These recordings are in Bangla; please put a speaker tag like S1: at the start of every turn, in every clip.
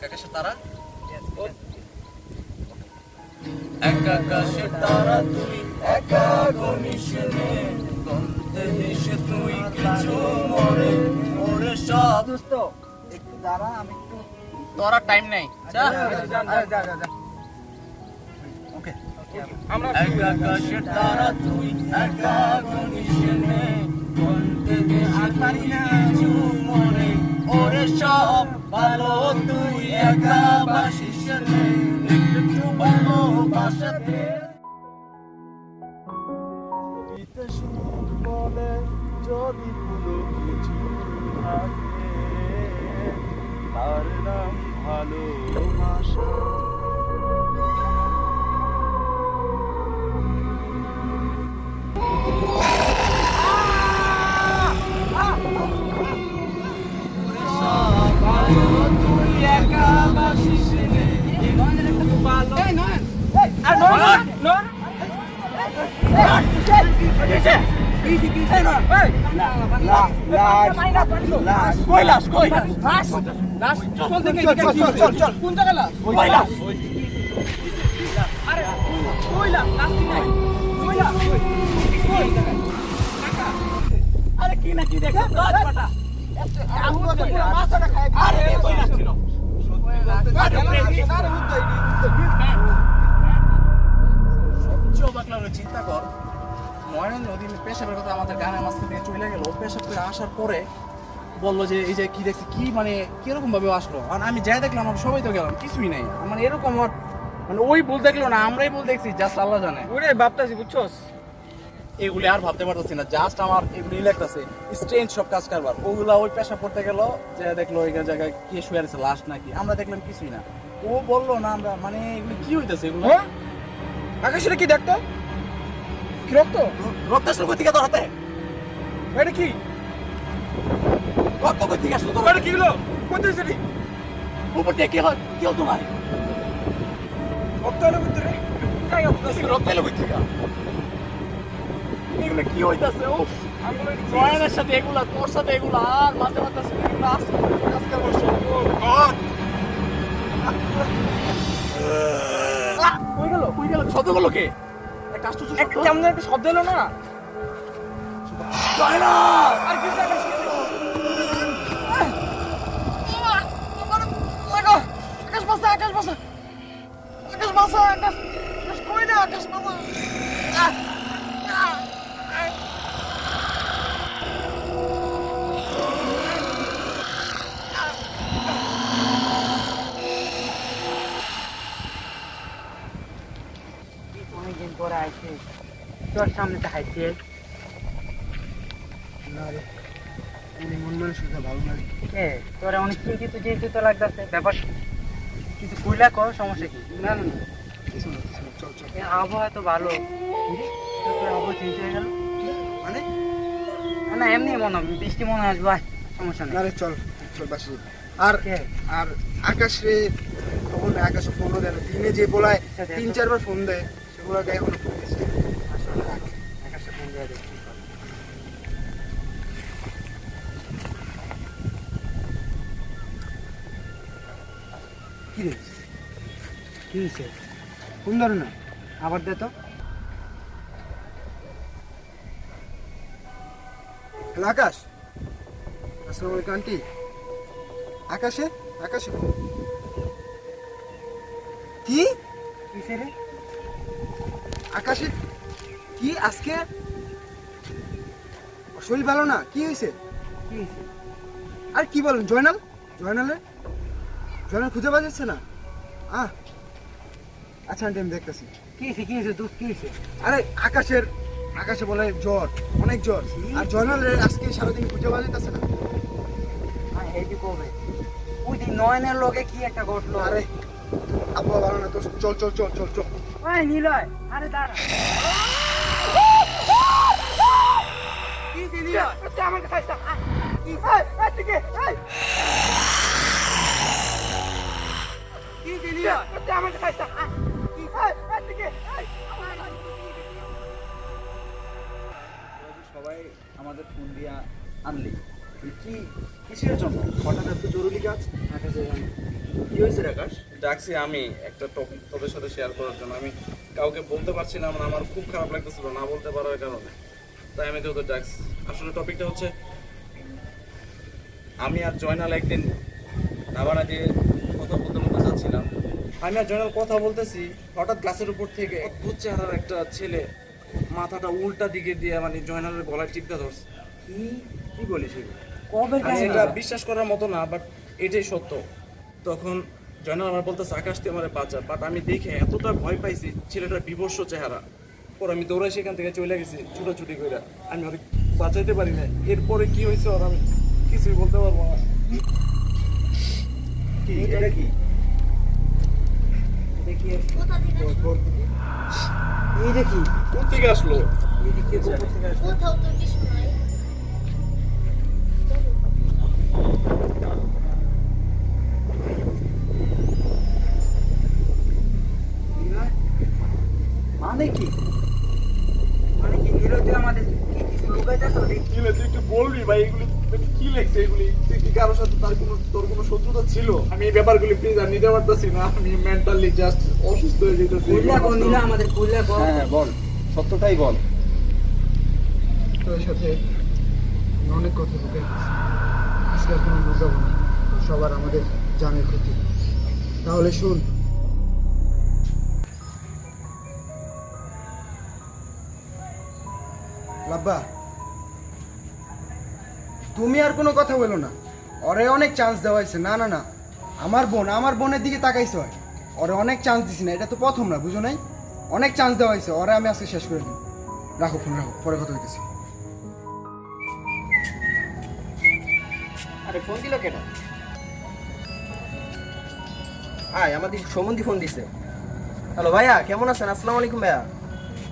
S1: আকাশের তারা এক আকাশের তারা তুই একা গনিশনে গন্তে মিশে তুই কিছু মরে মরে সব
S2: দোস্ত একটু দাঁড়া আমি একটু
S1: তোরা টাইম নাই যা
S2: যা
S1: ওকে আমরা এক আকাশের তারা তুই একা গনিশনে গন্তে মিশে তুই কিছু মরে ওরে সব ভালো তুই একা বাসিস নে একটু ভালো বাসাতে
S2: পিতা সুখ বলে যদি পুরো কিছু থাকে তার নাম ভালোবাসা
S1: আরে কি না কি দেখো চিন্তা কর ময়ন নদী পেশাবের কথা আমাদের গানের মাঝখান থেকে চলে গেল পেশাব করে আসার পরে বললো যে এই যে কি দেখছি কি মানে কিরকম ভাবে আসলো আর আমি যাই দেখলাম আমরা সবাই তো গেলাম কিছুই নাই মানে এরকম মানে ওই ভুল দেখলো না আমরাই ভুল দেখছি জাস্ট আল্লাহ জানে
S2: ওরে ভাবতাছি বুঝছস
S1: এগুলি আর ভাবতে পারতেছি না জাস্ট আমার এগুলি লাগতেছে স্ট্রেঞ্জ সব কাজ কারবার ওগুলা ওই পেশা পড়তে গেল যে দেখলো ওই জায়গায় কে শুয়ে আছে লাশ নাকি আমরা দেখলাম কিছুই না ও বললো না আমরা মানে এগুলি কি হইতেছে এগুলো
S2: আকাশে কি দেখতো কি রক্ত
S1: রক্ত আসলো কোথেকে তোর হাতে
S2: এটা কি
S1: রক্ত কোথেকে আসলো তোর
S2: এটা কি হলো কোথায় সেটি
S1: উপর থেকে কি হল কি হল তোমার
S2: রক্ত এলো ভিতরে কোথায়
S1: রক্ত এলো কোথেকে এগুলো কি হইতাছে ও জয়েনের সাথে এগুলা তোর সাথে এগুলা আর মাঝে মাঝে এগুলো আসছে আজকাল বসে কই গেল শব্দগুলো কে একটা আশ্চর্য
S2: একটা কেমন একটা শব্দ এলো না
S1: জয়না
S2: আর কি অনেকদিন পরে আইছে তোর সামনে তো হাইছে না রে এমনি মন শুধু ভালো না এ তোরা অনেক চিন্তিত লাগতেছে ব্যাপার কিছু কইলা কর সমস্যা কি না না কিছু না চল আবহাওয়া তো ভালো তোর আবহাওয়া চেঞ্জ হয়ে গেল মানে না এমনি মনে বৃষ্টি মনে আসবে সমস্যা নেই
S3: আরে চল বাসি আর আর আকাশে খবর নেই আকাশে ফোনও দেয় না দিনে যে বলায় 3-4 বার ফোন দেয় সেগুলো গায়ে কোনো ফোন দিচ্ছে
S2: আসলে আকাশে ফোন দিয়ে দেখি
S3: কি রে
S2: কি হয়েছে
S3: কোন ধরনের
S2: আবার দে তো
S3: হ্যালো আকাশ আসসালামু আলাইকুম আন্টি আকাশে আকাশে ফোন কি
S2: কিসে রে
S3: আকাশে কি আজকে শরীর ভালো না কি হয়েছে
S2: কি হয়েছে
S3: আর কি বলেন জয়নাল খুঁজে পাওয়া যাচ্ছে না আচ্ছা আন্টি আমি দেখতেছি
S2: কি হয়েছে দুধ কি হয়েছে
S3: আরে আকাশে বলে জ্বর অনেক জ্বর আর জয়নালের আজকে সারাদিন খুঁজে পাওয়া যাচ্ছে না
S2: এইটি কবে ওই দিন নয়নের লোকে কি একটা ঘটলো
S3: আরে আবহাওয়া ভালো না তো চল
S2: ওই নিলয় আরে দাঁড়া কি নিলয় আমার কাছে
S1: সবাই আমাদের ফোন দিয়া আনলি কি কিসের জন্য
S3: হঠাৎ এত জরুরি কাজ?
S2: আকাশে জানো।
S3: কি হয়েছে রে আকাশ?
S1: ডাকছি আমি একটা টপিক তোদের সাথে শেয়ার করার জন্য। আমি কাউকে বলতে পারছিলাম না, আমার খুব খারাপ লাগতেছিল না বলতে পারার কারণে, তাই আমি তোদের ডাকছি। আসলে টপিকটা হচ্ছে, আমি আর জয়নাল একদিন নাবানা দিয়ে কথা বলতে চাচ্ছিলাম। আমি আর জয়নাল কথা বলতেছি, হঠাৎ গাছের উপর থেকে অদ্ভুত চেহারার একটা ছেলে মাথাটা উল্টা দিকে দিয়ে মানে জয়নালের গলায় টিপতে ধরছে।
S3: কি বলিস এগুলো?
S2: কবে
S1: আমি এটা বিশ্বাস করার মতো না, বাট এটাই সত্য। তখন জয়নাল আমার বলতেছে আকাশ দিয়ে আমার বাঁচা, বাট আমি দেখে এতটা ভয় পাইছি, ছেলেটার বিভৎস চেহারা। পর আমি দৌড়াই সেখান থেকে চলে গেছি ছুটাছুটি করে, আমি ওর বাঁচাইতে পারি না। এরপরে কি হয়েছে ওর আমি কিছুই বলতে পারবো না।
S3: কি এটা কি?
S2: দেখি
S3: এই দেখি
S1: কোথা থেকে আসলো?
S4: কোথাও তো কিছু নাই।
S2: মানে কি? মানে কি নিরতে আমাদের কিছু লুকাইতেছ?
S1: কি লে তুই একটু বলবি ভাই, এগুলি কি লেখছে? এগুলি তুই কি কারোর সাথে তোর কোনো শত্রুতা ছিল? আমি এই ব্যাপারগুলি প্লিজ আর নিতে পারতেছি না, আমি মেন্টালি জাস্ট অসুস্থ হয়ে যেতেছি।
S2: কইলা কোন দিলা আমাদের কইলা কোন?
S3: হ্যাঁ বল, সত্যটাই বল। তোর সাথে অনেক কথা বলে আজকে আর কোনো লুকাবো না, সবার আমাদের জানের ক্ষতি। তাহলে শুন, লাব্বা তুমি আর কোনো কথা বলো না। ওরে অনেক চান্স দেওয়া হয়েছে। না না না, আমার বোনের দিকে তাকাইছে হয়, ওরে অনেক চান্স দিছি না, এটা তো প্রথম না, বুঝো নাই? অনেক চান্স দেওয়া হয়েছে, ওরে আমি আজকে শেষ করে দিই। রাখো ফোন, রাখো, পরে কথা হইতেছি।
S5: আরে ফোন দিল কেন? আয় আমাদের সমন্ধি ফোন দিছে। হ্যালো ভাইয়া, কেমন আছেন? আসসালামু আলাইকুম ভাইয়া,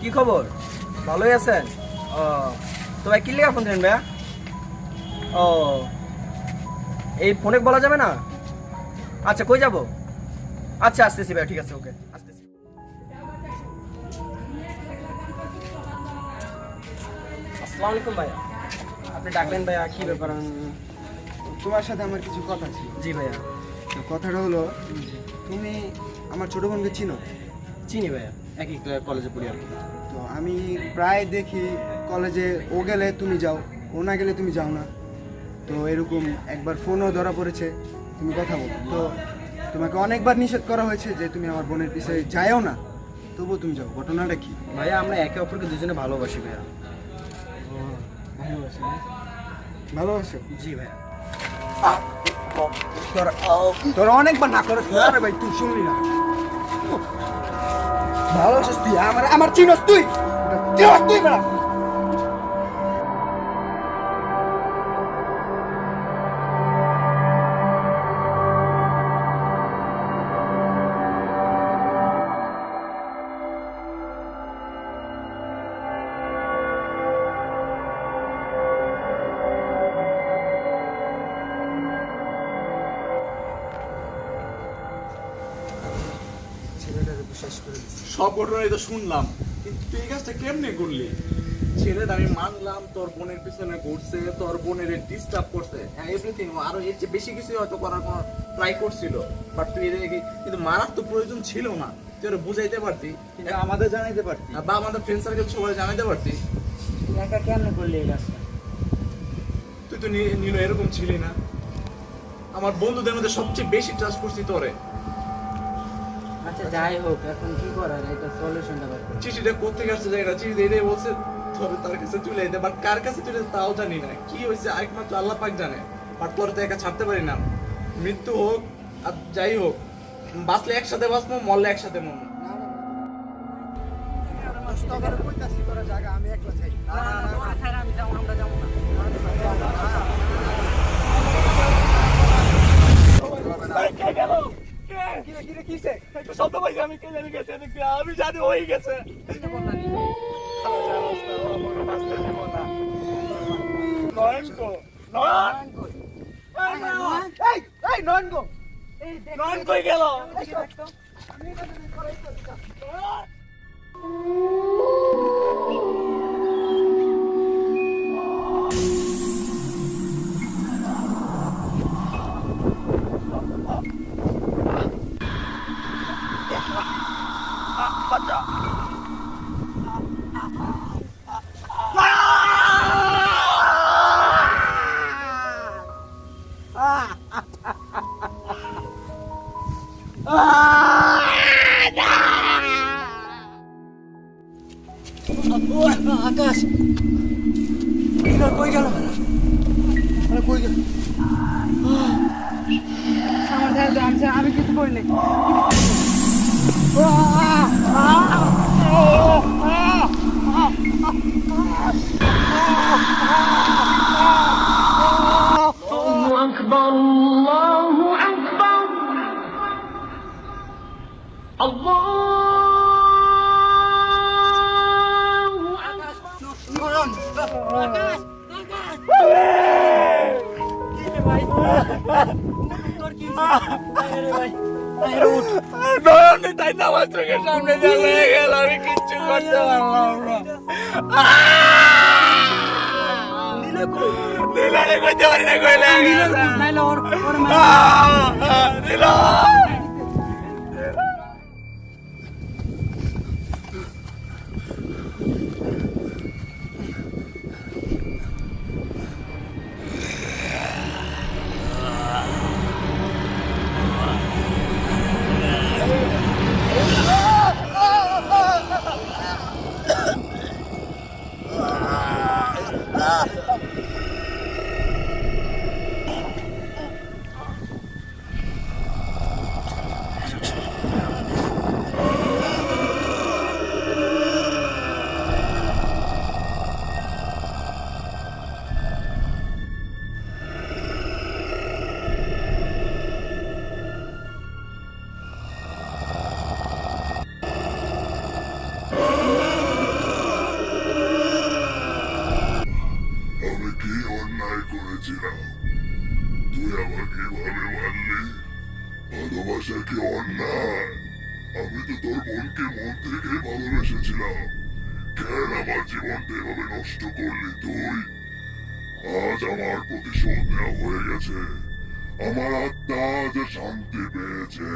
S5: কি খবর? ভালোই আছেন? ও তো ভাই কি লেখা ফোন দিলেন ভাইয়া? ও এই ফোনে বলা যাবে না? আচ্ছা কই যাব? আচ্ছা আসতেছি ভাইয়া, ঠিক আছে, ওকে আসতেছি। আসসালামু আলাইকুম ভাইয়া, আপনি ডাকলেন ভাইয়া, কি ব্যাপার?
S3: তোমার সাথে আমার কিছু কথা ছিল।
S5: জি ভাইয়া।
S3: তো কথাটা হলো, তুমি আমার ছোট বোনকে চিনো?
S5: চিনি ভাইয়া, একই কলেজে পড়ি আর কি।
S3: তো আমি প্রায় দেখি কলেজে ও গেলে তুমি যাও, ও না গেলে তুমি যাও না। তো এরকম একবার ফোনও ধরা পড়েছে, তুমি কথা বলো। তো তোমাকে অনেকবার নিষেধ করা হয়েছে যে তুমি আমার বোনের পিছনে যাও না, তবুও তুমি যাও। ঘটনাটা কি?
S5: ভাইয়া আমরা একে অপরকে দুজনে ভালোবাসি ভাইয়া।
S3: ভালোবাসো? ভালোবাসো?
S5: জি ভাইয়া।
S3: তোরা অনেকবার না করে ভাই, তুই শুনলি না? ভালোবাসিস তুই আমার চিনস তুই? চিনস তুই বেড়া? ছেলেটাকে বিশ্বাস করে দিচ্ছি।
S1: সব ঘটনাই তো শুনলাম, কিন্তু তুই এই কাজটা কেমনে করলি? ছেলেটা আমি মানলাম তোর বোনের পিছনে ঘুরছে, তোর বোনের ডিস্টার্ব করছে, হ্যাঁ এভরিথিং, আরো এর চেয়ে বেশি কিছু হয়তো করার কোনো ট্রাই করছিল, বাট তুই এদিকে কিন্তু মারার তো প্রয়োজন ছিল না। তুই ওরা বুঝাইতে পারতি,
S3: কিন্তু আমাদের জানাইতে পারতি।
S1: বা আমাদের ফ্রেন্ড সার্কেল সবাই জানাইতে পারতি।
S2: তুই একা কেমনে করলি এই কাজটা?
S1: তুই তো নীল এরকম ছিলি না। আমার বন্ধুদের মধ্যে সবচেয়ে বেশি ট্রাস্ট করছি তোরে।
S2: আচ্ছা যাই হোক, এখন কি করার, এটা সলিউশনটা বের কর।
S1: চিঠিটা কোথেকে আসছে জায়গাটা, চিঠি এটাই বলছে তোর তার কাছে তুলে দিতে, বাট কার কাছে তুলে দিতে তাও জানি না। কি হয়েছে একমাত্র আল্লাহ পাক জানে, বাট তোর তো একা ছাড়তে পারি না। মৃত্যু হোক আর যাই হোক, বাঁচলে একসাথে বাঁচবো, মরলে একসাথে মরবো।
S3: আমি একলা যাই।
S2: আমি যাবো, আমরা যাবো না।
S1: আমি জানি হয়ে গেছে। নয়ন কই গেল?
S3: আকাশ কিনার কই গেল আরে কই গেল
S2: আমার ধ্যান দাও, আমি কিছু করিনি।
S1: নয়নে তাই না আমার চোখের সামনে চলে গেল, আমি কিচ্ছু করতে পারলাম না। নীলারে কইতে পারি না, কইলে
S2: নাইলে ওর
S1: নীলা
S6: আমি কি অন্যায় করেছিলাম? তুই আমাকে এভাবে মারলি? ভালোবাসা কি অন্যায়? আমি তো তোর বোনকে মন থেকে ভালোবেসেছিলাম। কেন আমার জীবনটা এভাবে নষ্ট করলি তুই? আজ আমার প্রতিশোধ নেওয়া হয়ে গেছে। আমার আত্মা আজ শান্তি পেয়েছে।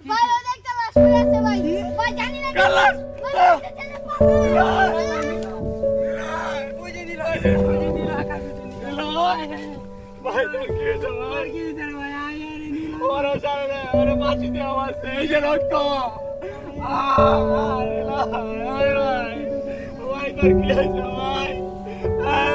S4: ভাই ওদের একটা লাশ পড়ে আছে ভাই। ভাই জানি না কি লাশ। ভাই
S1: ভাই তোর কি হয়েছে ভাই? ওরা সামনে ওরা মাছি দিয়ে আমার এই যে রক্ত। ভাই তোর কি হয়েছে ভাই? ভাই